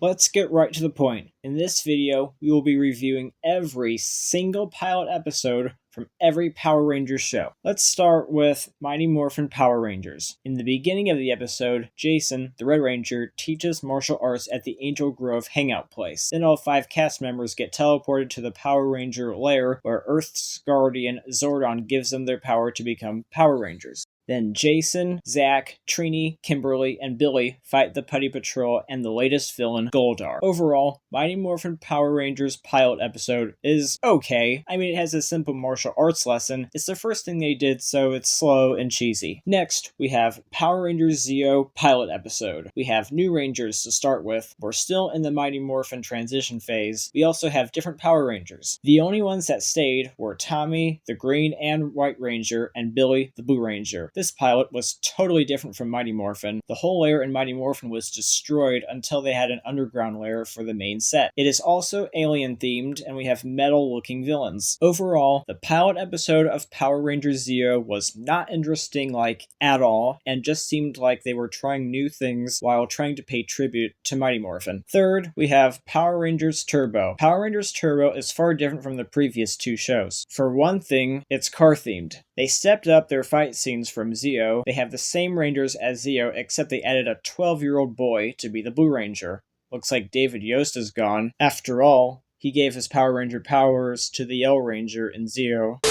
Let's get right to the point. In this video, we will be reviewing every single pilot episode from every Power Rangers show. Let's start with Mighty Morphin Power Rangers. In the beginning of the episode, Jason, the Red Ranger, teaches martial arts at the Angel Grove hangout place. Then all 5 cast members get teleported to the Power Ranger lair where Earth's guardian Zordon gives them their power to become Power Rangers. Then Jason, Zach, Trini, Kimberly, and Billy fight the Putty Patrol and the latest villain, Goldar. Overall, Mighty Morphin Power Rangers pilot episode is okay. I mean, it has a simple martial arts lesson. It's the first thing they did, so it's slow and cheesy. Next, we have Power Rangers Zeo pilot episode. We have new Rangers to start with. We're still in the Mighty Morphin transition phase. We also have different Power Rangers. The only ones that stayed were Tommy, the Green and White Ranger, and Billy, the Blue Ranger. This pilot was totally different from Mighty Morphin. The whole lair in Mighty Morphin was destroyed until they had an underground lair for the main set. It is also alien themed, and we have metal looking villains. Overall, the pilot episode of Power Rangers Zeo was not interesting at all, and just seemed like they were trying new things while trying to pay tribute to Mighty Morphin. Third, we have Power Rangers Turbo. Power Rangers Turbo is far different from the previous 2 shows. For one thing, it's car themed. They stepped up their fight scenes from Zeo. They have the same Rangers as Zeo, except they added a 12-year-old boy to be the Blue Ranger. Looks like David Yost is gone. After all, he gave his Power Ranger powers to the Yellow Ranger in Zeo.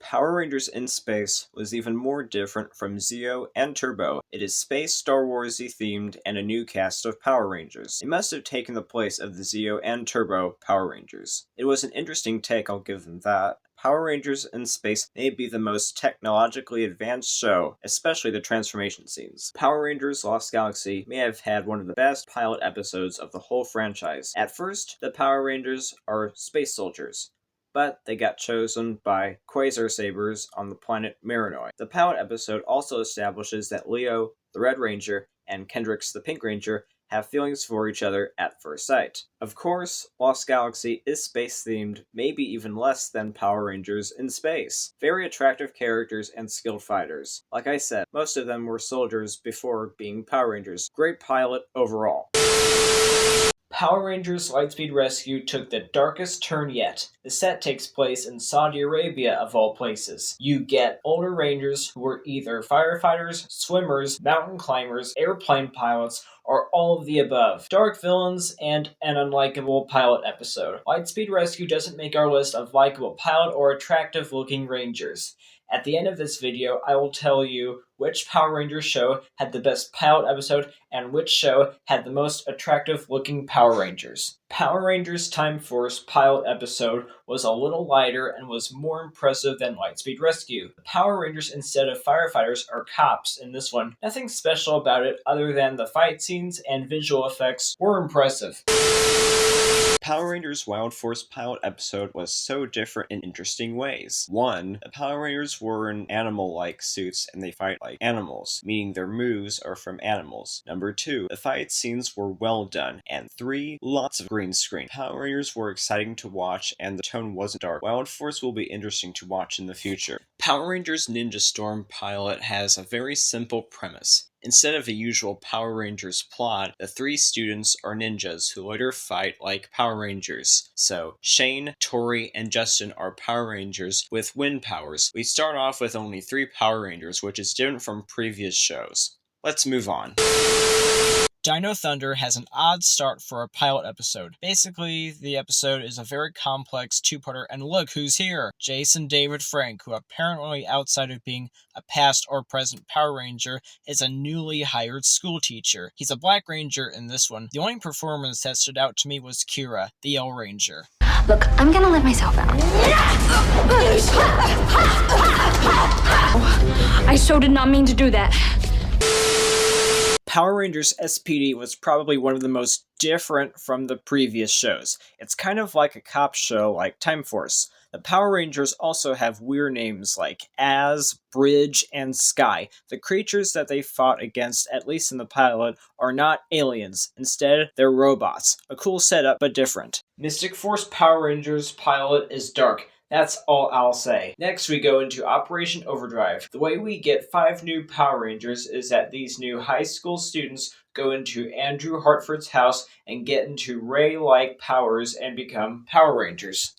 Power Rangers in Space was even more different from Zeo and Turbo. It is space Star Wars-y themed and a new cast of Power Rangers. It must have taken the place of the Zeo and Turbo Power Rangers. It was an interesting take, I'll give them that. Power Rangers in Space may be the most technologically advanced show, especially the transformation scenes. Power Rangers Lost Galaxy may have had one of the best pilot episodes of the whole franchise. At first, the Power Rangers are space soldiers, but they got chosen by Quasar Sabers on the planet Marinoid. The pilot episode also establishes that Leo, the Red Ranger, and Kendrix, the Pink Ranger, have feelings for each other at first sight. Of course, Lost Galaxy is space-themed, maybe even less than Power Rangers in Space. Very attractive characters and skilled fighters. Like I said, most of them were soldiers before being Power Rangers. Great pilot overall. Power Rangers Lightspeed Rescue took the darkest turn yet. The set takes place in Saudi Arabia, of all places. You get older Rangers who are either firefighters, swimmers, mountain climbers, airplane pilots, or all of the above. Dark villains and an unlikable pilot episode. Lightspeed Rescue doesn't make our list of likable pilot or attractive looking Rangers. At the end of this video, I will tell you which Power Rangers show had the best pilot episode and which show had the most attractive looking Power Rangers. Power Rangers Time Force pilot episode was a little lighter and was more impressive than Lightspeed Rescue. The Power Rangers instead of firefighters are cops in this one. Nothing special about it other than the fight scenes and visual effects were impressive. Power Rangers Wild Force pilot episode was so different in interesting ways. 1. The Power Rangers were in animal-like suits and they fight like animals, meaning their moves are from animals. 2. The fight scenes were well done. And 3. Lots of green screen. Power Rangers were exciting to watch and the tone wasn't dark. Wild Force will be interesting to watch in the future. Power Rangers Ninja Storm pilot has a very simple premise. Instead of a usual Power Rangers plot, the 3 students are ninjas who later fight like Power Rangers. So, Shane, Tori, and Justin are Power Rangers with wind powers. We start off with only 3 Power Rangers, which is different from previous shows. Let's move on. Dino Thunder has an odd start for a pilot episode. Basically, the episode is a very complex 2-parter, and look who's here! Jason David Frank, who apparently, outside of being a past or present Power Ranger, is a newly hired school teacher. He's a Black Ranger in this one. The only performance that stood out to me was Kira, the Yellow Ranger. Look, I'm gonna let myself out. I so did not mean to do that. Power Rangers SPD was probably one of the most different from the previous shows. It's kind of like a cop show like Time Force. The Power Rangers also have weird names like Az, Bridge, and Sky. The creatures that they fought against, at least in the pilot, are not aliens. Instead, they're robots. A cool setup, but different. Mystic Force Power Rangers pilot is dark. That's all I'll say. Next, we go into Operation Overdrive. The way we get 5 new Power Rangers is that these new high school students go into Andrew Hartford's house and get into Ray-like powers and become Power Rangers.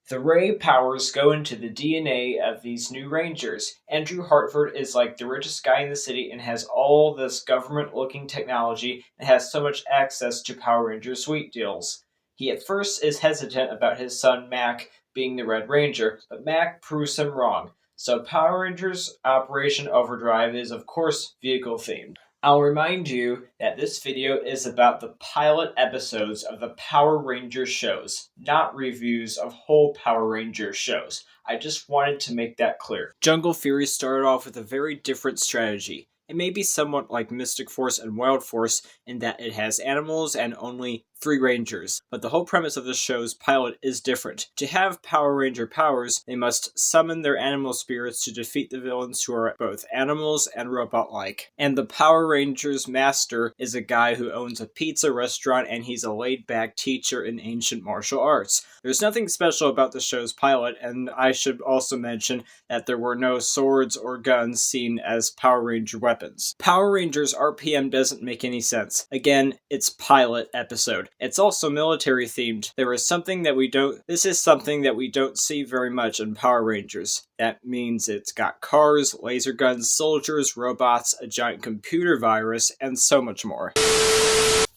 The Ray powers go into the DNA of these new Rangers. Andrew Hartford is like the richest guy in the city and has all this government-looking technology and has so much access to Power Ranger sweet deals. He at first is hesitant about his son Mac being the Red Ranger, but Mac proves him wrong. So Power Rangers Operation Overdrive is of course vehicle themed. I'll remind you that this video is about the pilot episodes of the Power Rangers shows, not reviews of whole Power Rangers shows. I just wanted to make that clear. Jungle Fury started off with a very different strategy. It may be somewhat like Mystic Force and Wild Force in that it has animals and only 3 Rangers, but the whole premise of the show's pilot is different. To have Power Ranger powers, they must summon their animal spirits to defeat the villains who are both animals and robot-like. And the Power Rangers master is a guy who owns a pizza restaurant and he's a laid-back teacher in ancient martial arts. There's nothing special about the show's pilot, and I should also mention that there were no swords or guns seen as Power Ranger weapons. Power Rangers RPM doesn't make any sense. Again, it's pilot episode. It's also military themed. This is something that we don't see very much in Power Rangers. That means it's got cars, laser guns, soldiers, robots, a giant computer virus, and so much more.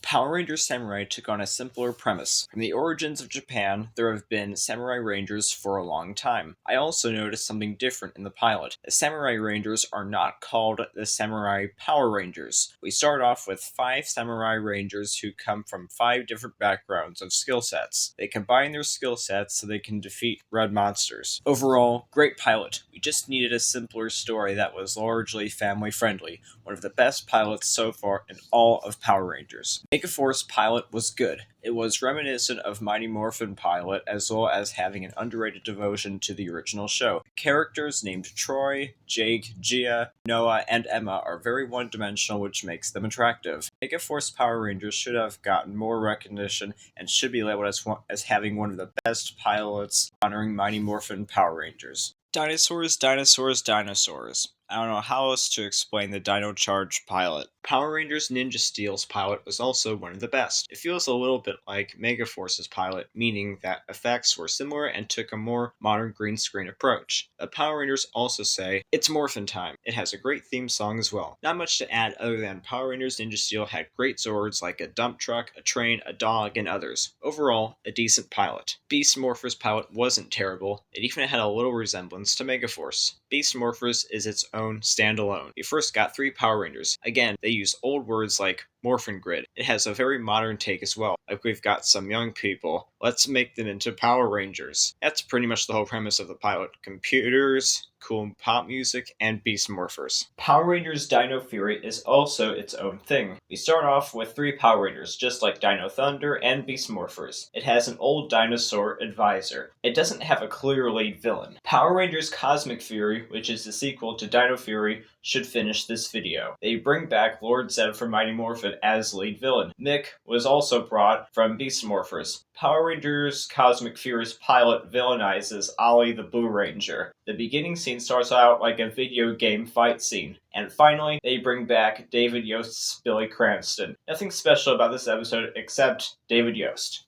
Power Rangers Samurai took on a simpler premise. From the origins of Japan, there have been Samurai Rangers for a long time. I also noticed something different in the pilot. The Samurai Rangers are not called the Samurai Power Rangers. We start off with 5 Samurai Rangers who come from 5 different backgrounds of skill sets. They combine their skill sets so they can defeat red monsters. Overall, great pilot. We just needed a simpler story that was largely family friendly. One of the best pilots so far in all of Power Rangers. Megaforce pilot was good. It was reminiscent of Mighty Morphin pilot, as well as having an underrated devotion to the original show. Characters named Troy, Jake, Gia, Noah, and Emma are very one-dimensional, which makes them attractive. Megaforce Power Rangers should have gotten more recognition and should be labeled as having one of the best pilots honoring Mighty Morphin Power Rangers. Dinosaurs, dinosaurs, dinosaurs. I don't know how else to explain the Dino Charge pilot. Power Rangers Ninja Steel's pilot was also one of the best. It feels a little bit like Megaforce's pilot, meaning that effects were similar and took a more modern green screen approach. The Power Rangers also say, "It's Morphin Time." It has a great theme song as well. Not much to add other than Power Rangers Ninja Steel had great Zords like a dump truck, a train, a dog, and others. Overall, a decent pilot. Beast Morphers pilot wasn't terrible. It even had a little resemblance to Megaforce. Beast Morphers is its own standalone. You first got 3 Power Rangers. Again, they use old words like Morphin Grid. It has a very modern take as well. Like we've got some young people. Let's make them into Power Rangers. That's pretty much the whole premise of the pilot. Computers, cool pop music, and Beast Morphers. Power Rangers Dino Fury is also its own thing. We start off with 3 Power Rangers, just like Dino Thunder and Beast Morphers. It has an old dinosaur advisor. It doesn't have a clear lead villain. Power Rangers Cosmic Fury, which is the sequel to Dino Fury, should finish this video. They bring back Lord Zed from Mighty Morphin as lead villain. Mick was also brought from Beast Morphers. Power Rangers Cosmic Fury's pilot villainizes Ollie the Blue Ranger. The beginning scene starts out like a video game fight scene. And finally, they bring back David Yost's Billy Cranston. Nothing special about this episode except David Yost.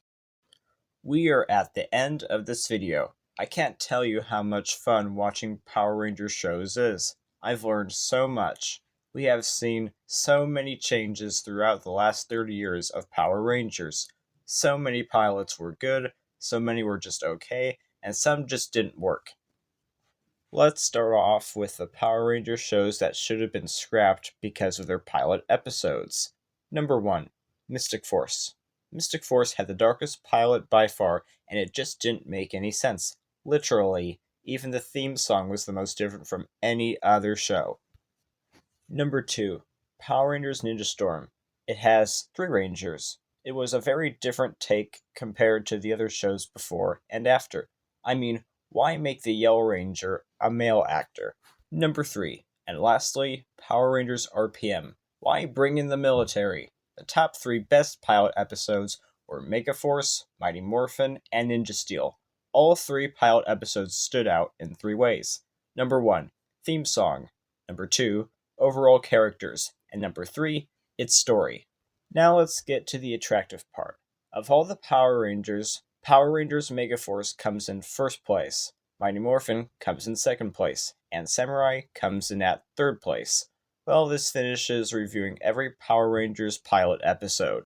We are at the end of this video. I can't tell you how much fun watching Power Rangers shows is. I've learned so much. We have seen so many changes throughout the last 30 years of Power Rangers. So many pilots were good, so many were just okay, and some just didn't work. Let's start off with the Power Rangers shows that should have been scrapped because of their pilot episodes. Number 1, Mystic Force. Mystic Force had the darkest pilot by far, and it just didn't make any sense. Literally, even the theme song was the most different from any other show. Number 2, Power Rangers Ninja Storm. It has 3 Rangers. It was a very different take compared to the other shows before and after. I mean, why make the Yellow Ranger a male actor? Number 3, and lastly, Power Rangers RPM. Why bring in the military? The top 3 best pilot episodes were Megaforce, Mighty Morphin, and Ninja Steel. All 3 pilot episodes stood out in 3 ways. Number 1, theme song. Number 2, overall characters. And number 3, its story. Now let's get to the attractive part. Of all the Power Rangers Megaforce comes in first place, Mighty Morphin comes in second place, and Samurai comes in at third place. Well, this finishes reviewing every Power Rangers pilot episode.